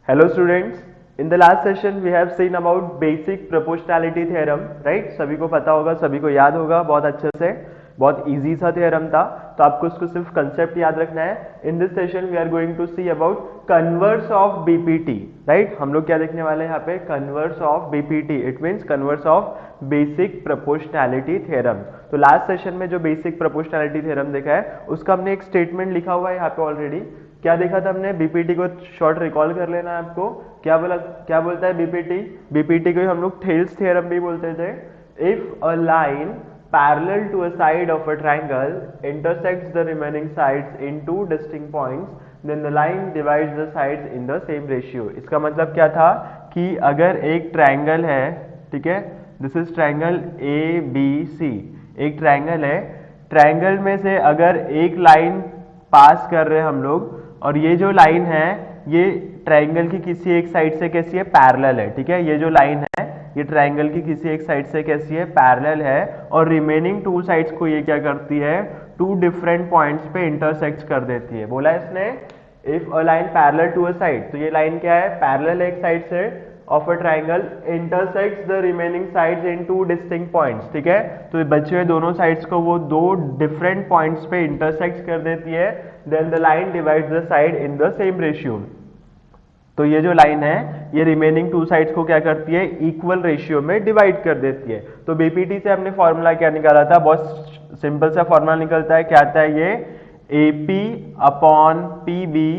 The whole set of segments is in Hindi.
Hello students, in the last session we have seen about basic proportionality theorem, right? सभी को पता होगा, सभी को याद होगा बहुत अच्छे से, बहुत इजी सा थ्योरम था, तो आपको उसको सिर्फ कंसेप्ट याद रखना है। In this session we are going to see about converse of BPT, right? हम लोग क्या देखने वाले हैं यहाँ पे? Converse of BPT, it means converse of basic proportionality theorem. तो लास्ट सेशन में जो बेसिक प्रोपोर्शनैलिटी थ्योरम देखा है उसका हमने एक स्टेटमेंट लिखा हुआ है यहाँ पे ऑलरेडी। क्या देखा था हमने? बीपीटी को शॉर्ट रिकॉल कर लेना है आपको। क्या बोलता है बीपीटी को हम लोग थेल्स थ्योरम भी बोलते थे। If a line parallel to a side of a triangle intersects the remaining sides in two distinct points, then the line divides the sides in the same ratio। इसका मतलब क्या था कि अगर एक ट्रायंगल है, ठीक है, this is triangle A B C, एक ट्रायंगल है, ट्रायंगल में से अगर एक लाइन पास कर रहे हैं हम लोग, और ये जो लाइन है ये ट्रायंगल की किसी एक साइड से कैसी है? पैरेलल है, ठीक है। ये जो लाइन है ये ट्रायंगल की किसी एक साइड से कैसी है? पैरेलल है, और रिमेनिंग टू साइड्स को ये क्या करती है? टू डिफरेंट पॉइंट्स पे इंटरसेक्ट कर देती है। बोला इसने if a line parallel to a side, तो ये लाइन क्या है? पैरेलल एक साइड से of a triangle intersects the remaining sides in two distinct points, ठीक है। तो बचे हुए दोनों साइड्स को वो दो डिफरेंट पॉइंट्स पे इंटरसेक्ट कर देती है, then the line divides the side in the same ratio. तो ये जो लाइन है ये रिमेनिंग टू साइड्स को क्या करती है? इक्वल रेशियो में डिवाइड कर देती है। तो बीपीटी से हमने फॉर्मूला क्या निकाला था? बहुत सिंपल सा फॉर्मूला निकलता है। क्या आता है ये? AP upon PB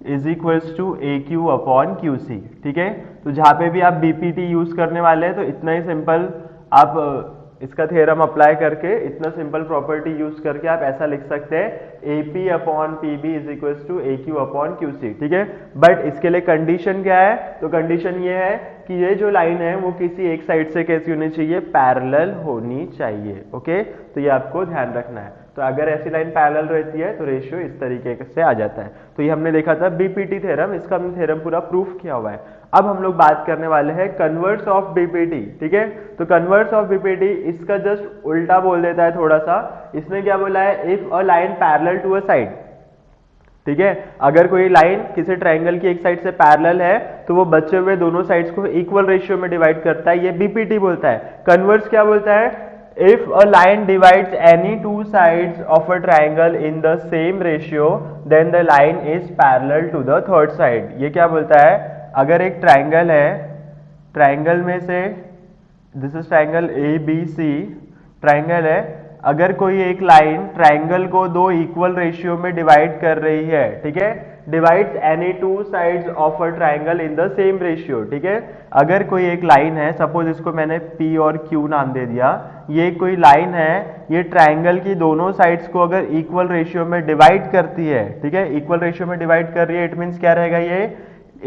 is equals to A Q upon Q C, ठीक है। तो जहां पे भी आप बीपीटी यूज करने वाले हैं तो इतना ही सिंपल आप इसका थ्योरम अप्लाई करके, इतना सिंपल प्रॉपर्टी यूज करके आप ऐसा लिख सकते हैं AP upon PB is equals to A Q upon Q C, ठीक है। बट इसके लिए कंडीशन क्या है? तो कंडीशन ये है कि ये जो लाइन है वो किसी एक साइड से कैसी होनी चाहिए? पैरेलल होनी चाहिए, ओके। तो ये आपको ध्यान रखना है। तो अगर ऐसी लाइन पैरेलल रहती है तो रेशियो इस तरीके से आ जाता है। तो ये हमने देखा था बीपीटी थ्योरम, इसका हमने थ्योरम पूरा प्रूफ किया हुआ है। अब हम लोग बात करने वाले हैं कन्वर्स ऑफ बीपीटी, ठीक है। तो कन्वर्स ऑफ बीपीटी इसका जस्ट उल्टा बोल देता है थोड़ा सा। इसने क्या बोला है? If a line parallel to a side, ठीक है, अगर कोई लाइन किसी ट्रायंगल की एक साइड से पैरेलल है तो वो बचे हुए दोनों साइड्स को इक्वल रेशियो में डिवाइड करता है, ये बीपीटी बोलता है। कन्वर्स क्या बोलता है? if a line divides any two sides of a triangle in the same ratio then the line is parallel to the third side। ये क्या बोलता है? अगर एक ट्रायंगल है, ट्रायंगल में से this is triangle A B C, triangle है, अगर कोई एक लाइन ट्रायंगल को दो इक्वल रेशियो में डिवाइड कर रही है, ठीक है, divides any two sides of a triangle in the same ratio, ठीक है। अगर कोई एक लाइन है, सपोज इसको मैंने पी और क्यू नाम दे दिया, ये कोई लाइन है, ये ट्रायंगल की दोनों साइड्स को अगर इक्वल रेशियो में डिवाइड करती है, ठीक है, इक्वल रेशियो में डिवाइड कर रही है, इट मीन्स क्या रहेगा? ये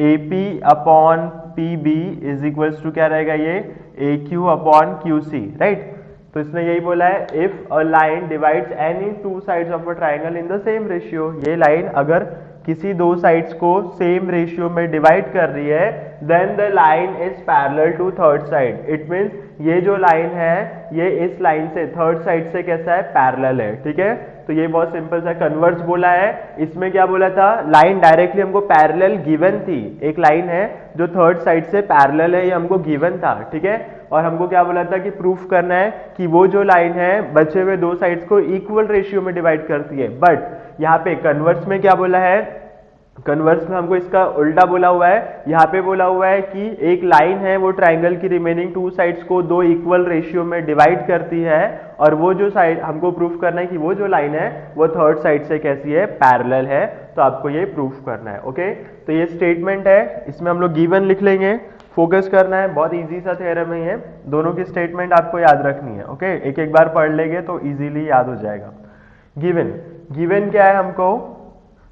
AP upon PB is equals to क्या रहेगा? ये AQ अपॉन QC, राइट। तो इसने यही बोला है if a line divides any two sides of a triangle in the same ratio, ये लाइन अगर किसी दो साइड्स को सेम रेशियो में डिवाइड कर रही है, then the line is parallel to third side. It means ये जो लाइन है ये इस लाइन से थर्ड साइड से कैसा है? पैरेलल है, ठीक है। तो ये बहुत सिंपल सा कन्वर्स बोला है। इसमें क्या बोला था? लाइन डायरेक्टली हमको पैरेलल गिवन थी, एक लाइन है जो थर्ड साइड से पैरेलल है, ये हमको गिवन था, ठीक है। और हमको क्या बोला था कि प्रूफ करना है कि वो जो लाइन है बचे हुए दो साइड्स को इक्वल रेशियो में डिवाइड करती है। बट यहाँ पे कन्वर्स में क्या बोला है? कन्वर्स में हमको इसका उल्टा बोला हुआ है। यहाँ पे बोला हुआ है कि एक लाइन है वो ट्रायंगल की रिमेनिंग टू साइड्स को दो इक्वल रेशियो में डिवाइड करती है, और वो जो साइड हमको प्रूफ करना है कि वो जो लाइन है वो थर्ड साइड से कैसी है? पैरेलल है। तो आपको ये प्रूफ करना है, ओके। तो ये स्टेटमेंट है, इसमें हम लोग गिवन लिख लेंगे, फोकस करना है, बहुत इजी सा थ्योरम है ये। दोनों की स्टेटमेंट आपको याद रखनी है, ओके। एक एक बार पढ़ लेंगे तो इजीली याद हो जाएगा। गिवन, गिवन क्या है हमको?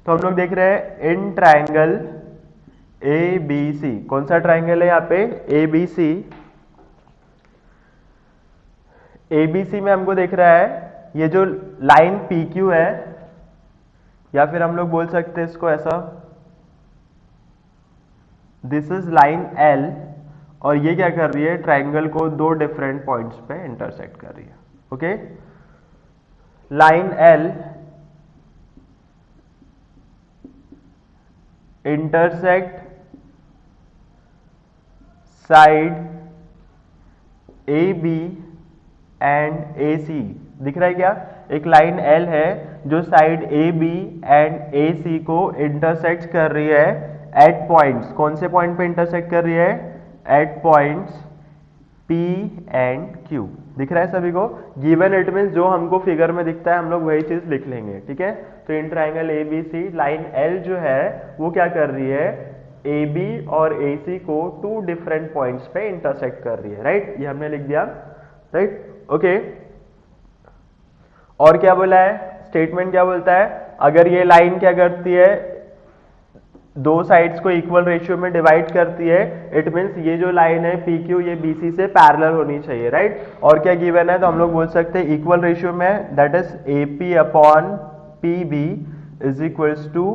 तो हम लोग देख रहे हैं इन ट्रायंगल ए बी सी, कौन सा ट्रायंगल है यहाँ पे? ए बी सी। ए बी सी में हमको देख रहा है ये जो लाइन पी क्यू है, या फिर हम लोग बोल सकते हैं इसको ऐसा, दिस इज लाइन एल, और ये क्या कर रही है? ट्रायंगल को दो डिफरेंट पॉइंट्स पे इंटरसेक्ट कर रही है, okay. Line L intersect side A B and A C, दिख रहा है क्या? एक लाइन L है जो side A B and A C को इंटरसेक्ट कर रही है एट पॉइंट्स। कौन से पॉइंट पे इंटरसेक्ट कर रही है? At points P and Q। दिख रहा है सभी को? गिवन इट मींस जो हमको फिगर में दिखता है हम लोग वही चीज लिख लेंगे, ठीक है? तो in triangle ABC line L जो है वो क्या कर रही है? AB और AC को टू डिफरेंट पॉइंट्स पे इंटरसेक्ट कर रही है, राइट? ये हमने लिख दिया, राइट? ओके। और क्या बोला है? स्टेटमेंट क्या बोलता है? अगर ये लाइन क्या करती है? दो साइड्स को इक्वल रेशियो में डिवाइड करती है, इट मींस ये जो लाइन है PQ ये BC से पैरेलल होनी चाहिए, राइट? और क्या गिवन है? तो हम लोग बोल सकते हैं इक्वल रेशियो में, that is AP upon PB is equals to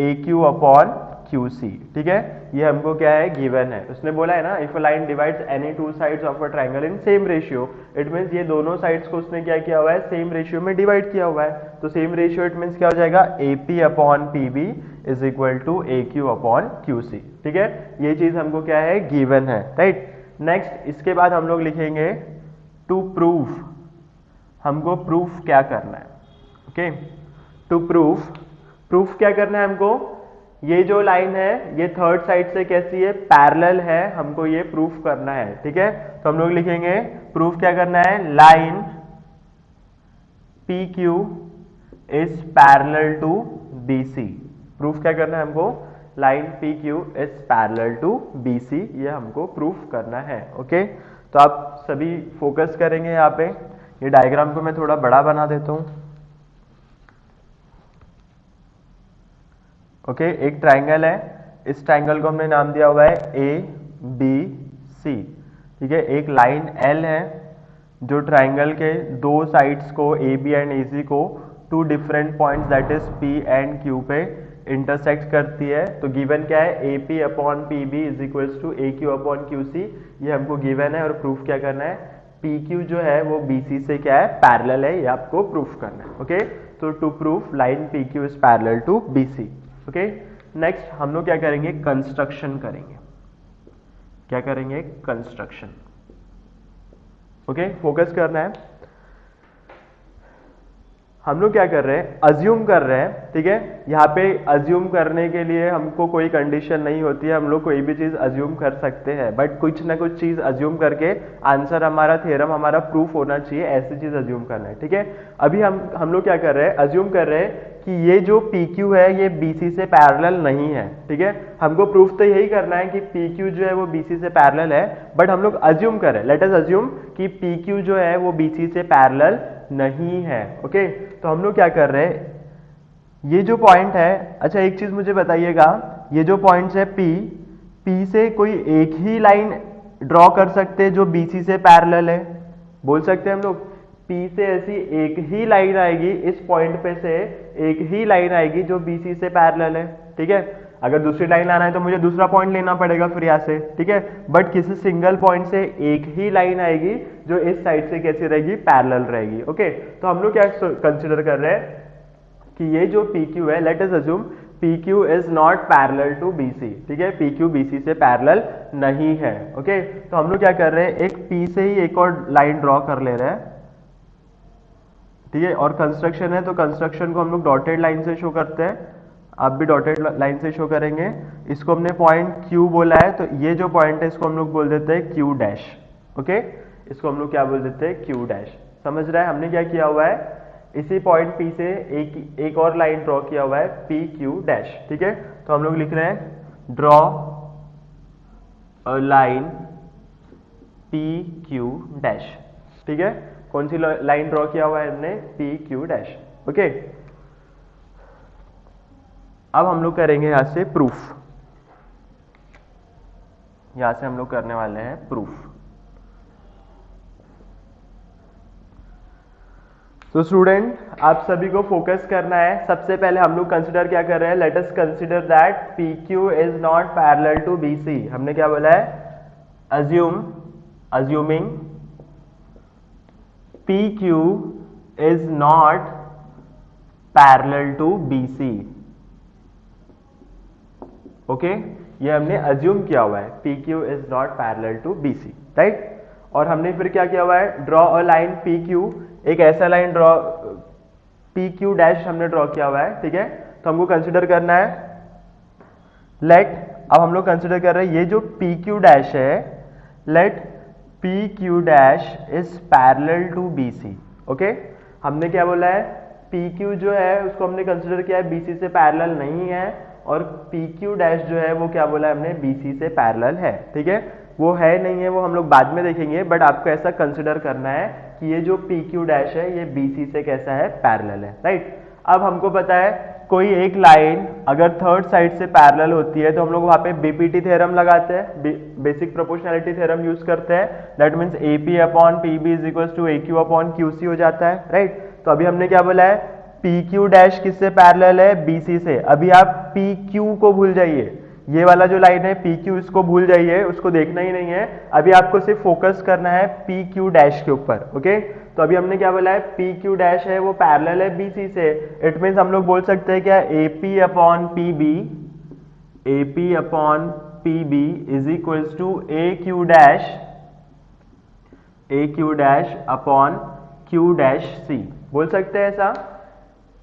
AQ upon QC, ठीक है? ये हमको क्या है? गिवन है। उसने बोला है ना, if a line divides any two sides of a triangle in same ratio, it means ये दोनों साइड्स को उसने क्या किया हुआ है? सेम रेशियो में डिवाइड किया हुआ है। तो सेम रेशियो इट मींस क्या हो जाएगा? AP upon PB is equal to AQ upon QC, ठीक है? ये चीज हमको क्या है? गिवन है, राइट? नेक्स्ट इसके बाद हम लोग लिखेंगे टू प्रूव। हमको प्रूफ क्या करना है? ओके, टू प्रूफ क्या करना है हमको? ये जो लाइन है ये थर्ड साइड से कैसी है? पैरेलल है, हमको ये प्रूफ करना है, ठीक है? तो हम लोग लिखेंगे प्रूफ क्या करना है? Line PQ is parallel to BC। Proof क्या करना है हमको? Line PQ is parallel to BC, ये हमको प्रूफ करना है, ओके? तो आप सभी फोकस करेंगे यहाँ पे। ये डायग्राम को मैं थोड़ा बड़ा बना देता हूँ, ओके? एक ट्राइंगल है, इस ट्राइंगल को हमने नाम दिया हुआ है ABC, ठीक है? एक लाइन L है जो ट्राइंगल के दो साइड्स को AB एंड AC को two different points that is P and Q पे इंटरसेक्ट करती है। तो गिवन क्या है? AP upon PB is equals to AQ upon QC, ये हमको गिवन है। और प्रूफ क्या करना है? PQ जो है वो BC से क्या है? पैरेलल है, ये आपको प्रूफ करना है, ओके? तो to proof line PQ is parallel to BC, okay? Next हम लोग क्या करेंगे? कंस्ट्रक्शन करेंगे। क्या करेंगे? Construction, okay? फोकस करना है। हम लोग क्या कर रहे हैं? अज्यूम कर रहे हैं, ठीक है? यहाँ पे अज्यूम करने के लिए हमको कोई कंडीशन नहीं होती है, हम लोग कोई भी चीज अज्यूम कर सकते हैं, बट कुछ ना कुछ चीज अज्यूम करके आंसर हमारा, थ्योरम हमारा प्रूफ होना चाहिए, ऐसी चीज अज्यूम करना है, ठीक है? अभी हम लोग क्या कर रहे हैं? अज्यूम कर रहे हैं कि ये जो PQ है ये BC से पैरेलल नहीं है, ठीक है? हमको प्रूफ तो यही करना है कि PQ जो है वो BC से पैरेलल है, बट हम लोग अज्यूम कर रहे हैं, लेट अस अज्यूम कि PQ जो है वो BC से पैरेलल नहीं है, ओके? तो हम लोग क्या कर रहे हैं? ये जो पॉइंट है, अच्छा एक चीज मुझे बताइएगा, ये जो पॉइंट्स है P से कोई एक ही लाइन ड्रॉ कर सकते हैं जो BC से पैरेलल है? बोल सकते हैं हम लोग? P से ऐसी एक ही लाइन आएगी, इस पॉइंट पे से एक ही लाइन आएगी जो BC से पैरेलल है, ठीक है? अगर दूसरी लाइन लाना है तो मुझे दूसरा पॉइंट लेना पड़ेगा फिर यहाँ से, ठीक है? बट किसी सिंगल पॉइंट से एक ही लाइन आएगी जो इस साइड से कैसी रहेगी? पैरेलल रहेगी, ओके? तो हम लोग क्या कंसिडर कर रहे हैं कि ये जो PQ है, let us assume PQ is not parallel to BC, ठीक है? PQ BC से पैरेलल नहीं है, ओके? तो हम लोग क्या कर रहे हैं? एक P से ही एक और लाइन ड्रॉ कर ले रहे हैं, ठीक है? और कंस्ट्रक्शन है तो कंस्ट्रक्शन को हम लोग डॉटेड लाइन से शो करते हैं, आप भी डॉटेड लाइन से शो करेंगे। इसको हमने पॉइंट Q बोला है, तो ये जो पॉइंट है इसको हम लोग बोल देते हैं Q डैश, ओके? इसको हम लोग क्या बोल देते हैं? Q dash. समझ रहा है हमने क्या किया हुआ है? इसी पॉइंट P से एक और लाइन ड्रॉ किया हुआ है PQ डैश, ठीक है? तो हम लोग लिख रहे हैं draw a line PQ dash, ठीक है? कौन सी लाइन ड्रॉ किया हुआ है हमने? PQ dash, okay? अब हम लोग करेंगे यहां से प्रूफ। यहां से हम लोग करने वाले हैं प्रूफ। तो स्टूडेंट आप सभी को फोकस करना है। सबसे पहले हम लोग कंसिडर क्या कर रहे हैं? Let us consider that PQ is not parallel to BC। हमने क्या बोला है? assuming PQ is not parallel to BC, okay? ये हमने अज्यूम किया हुआ है, P Q is not parallel to B C, right. और हमने फिर क्या किया हुआ है, draw a line P Q, एक ऐसा line draw P Q dash हमने ड्रॉ किया हुआ है, ठीक है। तो हमको कंसिडर करना है, लेट, अब हम लोग कंसिडर कर रहे हैं ये जो पी क्यू डैश है, let P Q dash is parallel to B C, okay. हमने क्या बोला है, पी क्यू जो है उसको हमने कंसिडर किया है बी सी से पैरेलल नहीं है, और पी क्यू डैश जो है वो क्या बोला है हमने, बी सी से पैरेलल है, ठीक है। वो है नहीं है वो हम लोग बाद में देखेंगे, बट आपको ऐसा कंसिडर करना है कि ये जो पी क्यू डैश है ये बी सी से कैसा है, पैरेलल है, राइट। अब हमको पता है कोई एक लाइन अगर थर्ड साइड से पैरेलल होती है तो हम लोग वहां पे बीपीटी थ्योरम लगाते हैं, बेसिक प्रोपोर्शनैलिटी थ्योरम यूज करते हैं, that means AP upon PB is equal to AQ upon QC हो जाता है, राइट। तो अभी हमने क्या बोला है, पी क्यू डैश किससे पैरेलल है, बीसी से। अभी आप पी क्यू को भूल जाइए, ये वाला जो लाइन है पी क्यू, इसको भूल जाइए, उसको देखना ही नहीं है। अभी आपको सिर्फ फोकस करना है पी क्यू डैश के ऊपर, ओके। तो अभी हमने क्या बोला है, पी क्यू डैश है वो पैरेलल है बीसी से। इट मीन्स हम लोग बोल सकते हैं क्या, AP upon PB, AP upon PB is equals to A Q dash upon Q dash C, बोल सकते हैं ऐसा।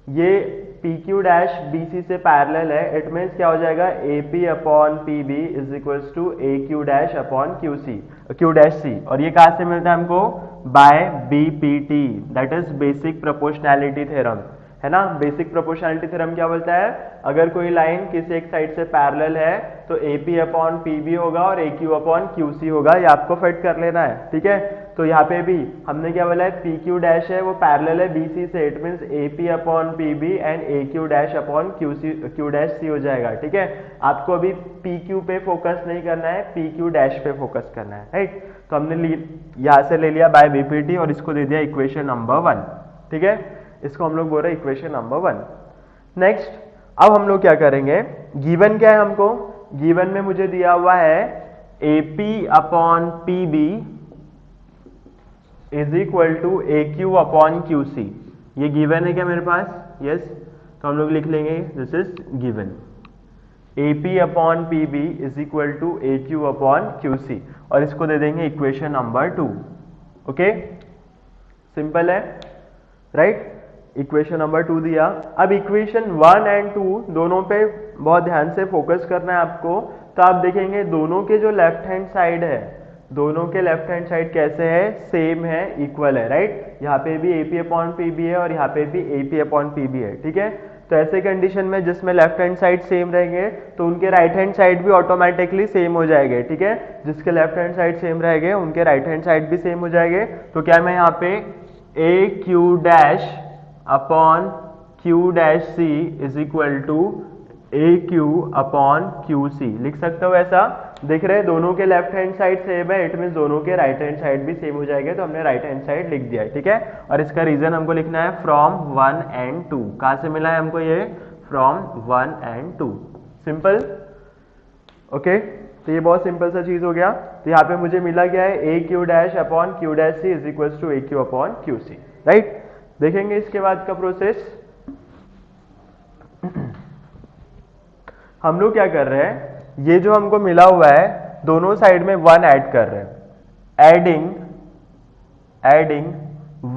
ये P Q dash B C से पैरेलल है, इट मीन्स क्या हो जाएगा, A P upon P B is equals to A Q dash upon Q C, Q dash C. और ये कहाँ से मिलता है हमको, by B P T, that is basic proportionality theorem, है ना। बेसिक प्रोपोर्शनैलिटी थ्योरम क्या बोलता है, अगर कोई लाइन किसी एक साइड से पैरेलल है तो A P upon P B होगा और A Q upon Q C होगा, ये आपको फिट कर लेना है, ठीक है। तो यहाँ पे भी हमने क्या बोला है, पी क्यू डैश है वो पैरेलल है बी सी से, it means A P upon P B and A Q dash upon Q dash C हो जाएगा, ठीक है। आपको अभी पी क्यू पे फोकस नहीं करना है, पी क्यू डैश पे फोकस करना है, राइट। तो हमने यहाँ से ले लिया बाय बीपीटी और इसको दे दिया इक्वेशन नंबर 1, ठीक है। इसको हम लोग बोल रहे हैं इक्वेशन नंबर 1। नेक्स्ट, अब हम लोग क्या करेंगे, गिवन क्या है हमको, गिवन में मुझे दिया हुआ है AP upon P B is equal to A Q upon Q C. ये गिवन है क्या मेरे पास, यस। तो हम लोग लिख लेंगे this is given, AP upon P B is equal to A Q upon Q C, और इसको दे देंगे इक्वेशन नंबर 2, ओके। सिंपल है, राइट। इक्वेशन नंबर 2 दिया। अब इक्वेशन 1 एंड 2 दोनों पे बहुत ध्यान से फोकस करना है आपको। तो आप देखेंगे दोनों के जो लेफ्ट हैंड साइड है, दोनों के लेफ्ट हैंड साइड कैसे है, सेम है, इक्वल है, राइट। यहाँ पे भी एपी अपॉन पी बी है और यहाँ पे भी एपी अपॉन पी बी है, ठीक है। तो ऐसे कंडीशन में जिसमें लेफ्ट हैंड साइड सेम रहेंगे तो उनके राइट हैंड साइड भी ऑटोमेटिकली सेम हो जाएंगे, ठीक है। जिसके लेफ्ट हैंड साइड सेम रहेंगे उनके राइट हैंड साइड भी सेम हो जाएंगे। तो क्या मैं यहाँ पे A Q dash upon Q dash C is equal to A Q upon Q C लिख सकते हो ऐसा। दिख रहे दोनों के लेफ्ट हैंड साइड सेम है, इट मीन दोनों के राइट हैंड साइड भी सेम हो जाएंगे। तो हमने राइट हैंड साइड लिख दिया है, ठीक है। और इसका रीजन हमको लिखना है फ्रॉम 1 एंड 2। कहां से मिला है हमको ये, फ्रॉम 1 एंड 2। Simple, okay. तो ये बहुत सिंपल सा चीज हो गया। तो यहाँ पे मुझे मिला क्या है, A Q dash upon Q dash C is equal to A Q upon Q C, right. देखेंगे इसके बाद का प्रोसेस। हम लोग क्या कर रहे हैं, ये जो हमको मिला हुआ है दोनों साइड में 1 ऐड कर रहे हैं, एडिंग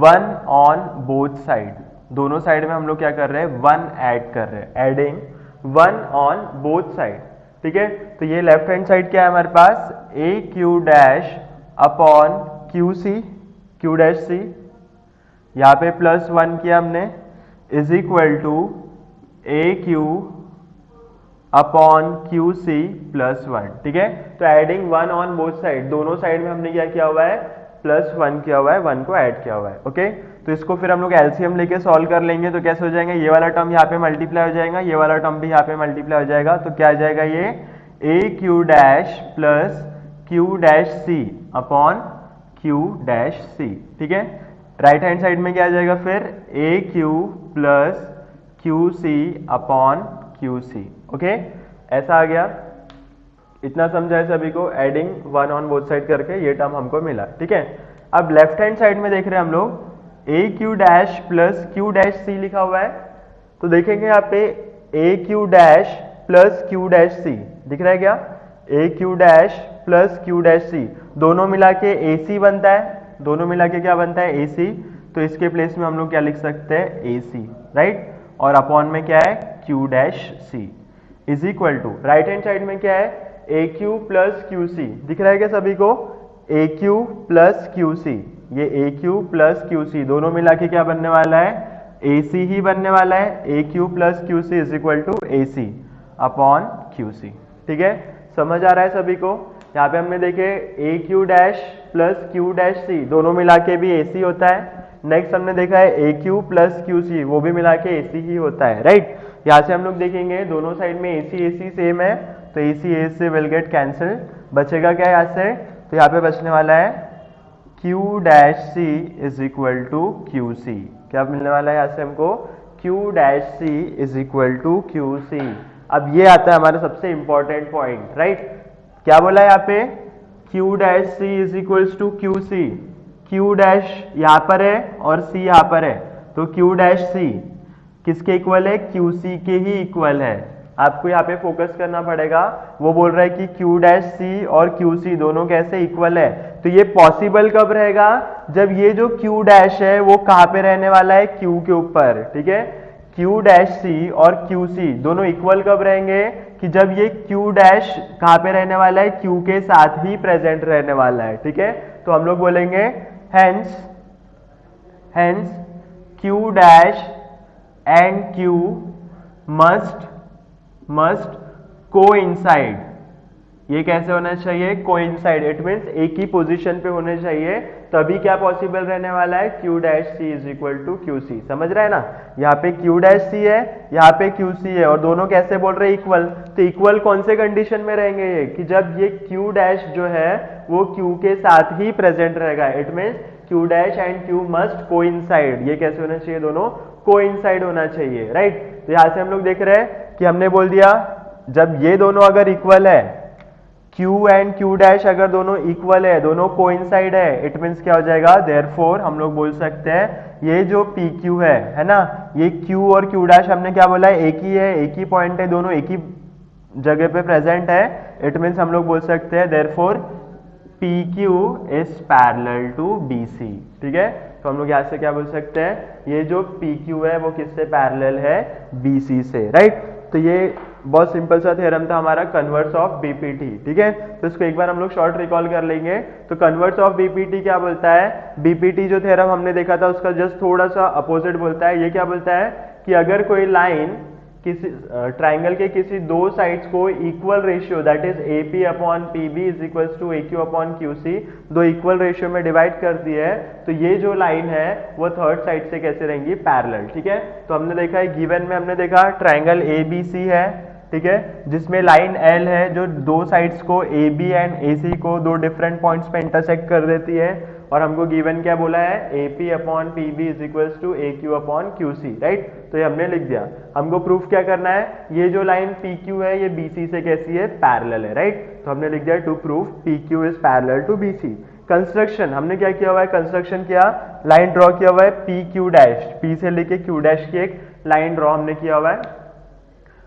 1 ऑन बोथ साइड। दोनों साइड में हम लोग क्या कर रहे हैं, 1 ऐड कर रहे हैं, एडिंग 1 ऑन बोथ साइड, ठीक है। तो ये लेफ्ट हैंड साइड क्या है हमारे पास, A Q dash upon Q C, Q dash C, यहाँ पे +1 किया हमने, is equal to A Q upon Q C +1, ठीक है। तो एडिंग 1 ऑन बोथ साइड, दोनों साइड में हमने क्या किया हुआ है, +1 किया हुआ है, 1 को ऐड किया हुआ है, ओके। तो इसको फिर हम लोग एलसीएम लेके सॉल्व कर लेंगे। तो कैसे हो जाएंगे, ये वाला टर्म यहाँ पे मल्टीप्लाई हो जाएगा, ये वाला टर्म भी यहाँ पे मल्टीप्लाई हो जाएगा। तो क्या आ जाएगा, ये A Q dash plus Q dash C upon Q dash C, ठीक है। राइट हैंड साइड में क्या आ जाएगा फिर, A Q plus Q C upon Q C, okay. ऐसा आ गया, इतना समझा है सभी को। एडिंग 1 ऑन बोथ साइड करके ये टर्म हमको मिला, ठीक है। अब लेफ्ट हैंड साइड में देख रहे हैं हम लोग A Q dash plus Q dash C लिखा हुआ है। तो देखेंगे यहाँ पे A Q dash plus Q dash C दिख रहा है क्या, A Q dash plus Q dash C, दोनों मिला के ए सी बनता है, दोनों मिला के क्या बनता है ए सी, तो इसके प्लेस में हम लोग क्या लिख सकते हैं ए सी, राइट, और अपॉन में क्या है Q dash C is equal to right hand side में क्या है A Q plus Q C, दिख रहा है क्या सभी को, A Q plus Q C, ये A Q plus Q C दोनों मिला के क्या बनने वाला है ए सी ही बनने वाला है, A Q plus Q C is equal to A C upon Q C, ठीक है, समझ आ रहा है सभी को। यहाँ पे हमने देखे A Q dash plus Q dash C दोनों मिला के भी ए सी होता है, नेक्स्ट हमने देखा है ए क्यू प्लस क्यू सी वो भी मिला के ए सी ही होता है, राइट। यहाँ से हम लोग देखेंगे दोनों साइड में ए सी सेम है, तो ए से विल गेट कैंसिल, बचेगा क्या यहाँ से, तो यहाँ पे बचने वाला है Q dash C is equal to Q C, क्या मिलने वाला है यहाँ से हमको Q dash C is equal to Q C. अब ये आता है हमारा सबसे इंपॉर्टेंट पॉइंट, राइट, क्या बोला है यहाँ पे Q dash C is equals to Q C, Q dash यहाँ पर है और सी यहाँ पर है, तो क्यू डैश सी किसके इक्वल है क्यू सी के ही इक्वल है, आपको यहाँ पे फोकस करना पड़ेगा, वो बोल रहा है कि क्यू डैश सी और क्यू सी दोनों कैसे इक्वल है, तो ये पॉसिबल कब रहेगा जब ये जो क्यू डैश है वो कहाँ पे रहने वाला है क्यू के ऊपर, ठीक है, क्यू डैश सी और क्यू सी दोनों इक्वल कब रहेंगे कि जब ये क्यू डैश कहाँ पे रहने वाला है क्यू के साथ ही प्रेजेंट रहने वाला है, ठीक है, तो हम लोग बोलेंगे hence Q dash and Q must coincide, ये कैसे होना चाहिए कोइंसाइड, इट मीन्स एक ही पोजीशन पे होने चाहिए, तभी क्या पॉसिबल रहने वाला है Q dash C is equal to Q C, समझ रहे हैं ना, यहाँ पे क्यू डैश सी है यहाँ पे क्यू सी है और दोनों कैसे बोल रहे हैं इक्वल, तो इक्वल कौन से कंडीशन में रहेंगे ये कि जब ये क्यू डैश जो है वो क्यू के साथ ही प्रेजेंट रहेगा, it means Q dash and Q must coincide, ये कैसे होना चाहिए दोनों कोइंसाइड होना चाहिए, राइट। तो यहाँ से हम लोग देख रहे हैं कि हमने बोल दिया जब ये दोनों अगर इक्वल है Q एंड Q डैश अगर दोनों इक्वल है दोनों कोइंसाइड है, इट मीन्स क्या हो जाएगा देयरफॉर हम लोग बोल सकते हैं ये जो PQ है ना, ये Q और Q डैश हमने क्या बोला है एक ही है, एक ही पॉइंट है, दोनों एक ही जगह पे प्रेजेंट है, इट मीन्स हम लोग बोल सकते हैं therefore PQ is parallel to BC, ठीक है, तो हम लोग यहाँ से क्या बोल सकते हैं ये जो PQ है वो किससे पैरेलल है BC से, राइट। तो ये बहुत सिंपल सा थ्योरम था हमारा कन्वर्स ऑफ बीपीटी, ठीक है, तो इसको एक बार हम लोग शॉर्ट रिकॉल कर लेंगे। तो कन्वर्स ऑफ बीपीटी क्या बोलता है, बीपीटी जो थ्योरम हमने देखा था उसका जस्ट थोड़ा सा अपोजिट बोलता है, ये क्या बोलता है कि अगर कोई लाइन किसी ट्राइंगल के किसी दो साइड्स को equal ratio that is AP upon PB is equals to AQ upon QC दो इक्वल रेशियो में डिवाइड कर दी है, तो ये जो लाइन है वो थर्ड साइड से कैसे रहेंगी पैरेलल, ठीक है। तो हमने देखा है गिवन में हमने देखा ट्राइंगल ABC है, ठीक है, जिसमें लाइन L है जो दो साइड्स को AB एंड AC को दो डिफरेंट पॉइंट्स पे इंटरसेक्ट कर देती है, और हमको गिवन क्या बोला है AP upon PB is equals to AQ upon QC, right. तो ये हमने लिख दिया, हमको प्रूफ क्या करना है ये जो लाइन PQ है ये BC से कैसी है पैरेलल है, राइट। तो हमने लिख दिया to proof PQ is parallel to BC। Construction हमने क्या किया हुआ है, कंस्ट्रक्शन किया, लाइन ड्रॉ किया हुआ है PQ डैश, P से लेके Q डैश की एक लाइन ड्रॉ हमने किया हुआ है।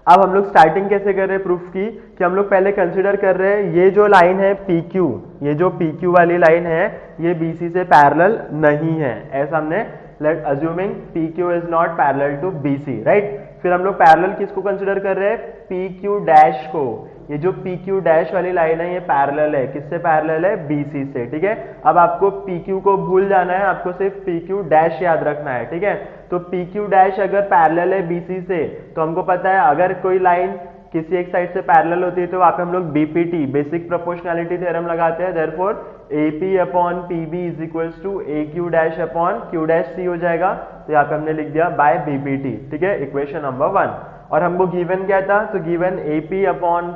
अब हम लोग स्टार्टिंग कैसे कर रहे हैं प्रूफ की कि हम लोग पहले कंसीडर कर रहे हैं ये जो लाइन है PQ, ये जो PQ वाली लाइन है ये BC से पैरेलल नहीं है, ऐसा हमने let assuming PQ is not parallel to BC, right. फिर हम लोग पैरेलल किसको कंसीडर कर रहे हैं PQ डैश को, ये जो PQ डैश वाली लाइन है ये पैरेलल है, किससे पैरेलल है BC से, ठीक है। अब आपको PQ को भूल जाना है, आपको सिर्फ PQ डैश याद रखना है, ठीक है। तो PQ डैश अगर पैरेलल है BC से तो हमको पता है अगर कोई लाइन किसी एक साइड से पैरेलल होती है तो वहां पे हम लोग BPT बेसिक प्रोपोर्शनैलिटी थ्योरम लगाते हैं, therefore AP upon PB is equals to AQ dash upon Q dash C हो जाएगा, तो यहाँ पे हमने लिख दिया बाय BPT, ठीक है, इक्वेशन नंबर 1। और हमको गिवन क्या था, तो given AP upon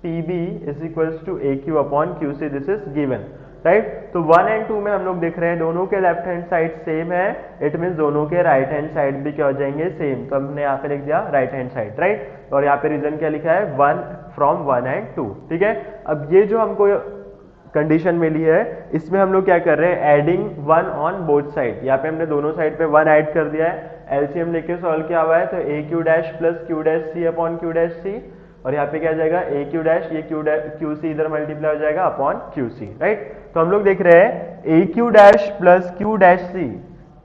PB is equals to AQ upon QC, this is given, right. तो 1 एंड 2 में हम लोग देख रहे हैं दोनों के लेफ्ट हैंड साइड सेम है, इट मीन्स दोनों के राइट हैंड साइड भी क्या हो जाएंगे सेम, तो हमने यहाँ पे लिख दिया राइट हैंड साइड, राइट। और यहाँ पे रीजन क्या लिखा है 1 फ्रॉम 1 एंड 2, ठीक है। अब ये जो हमको कंडीशन मिली है इसमें हम लोग क्या कर रहे हैं एडिंग 1 ऑन बोथ साइड, यहाँ पे हमने दोनों साइड पे 1 ऐड कर दिया है, LCM लेके सॉल्व किया हुआ है, तो AQ dash plus Q dash C upon Q dash C और यहाँ पे क्या आ जाएगा ए क्यू डैश, ये क्यू सी इधर मल्टीप्लाई हो जाएगा अपॉन क्यू सी, राइट। तो हम लोग देख रहे हैं A Q dash plus Q dash C,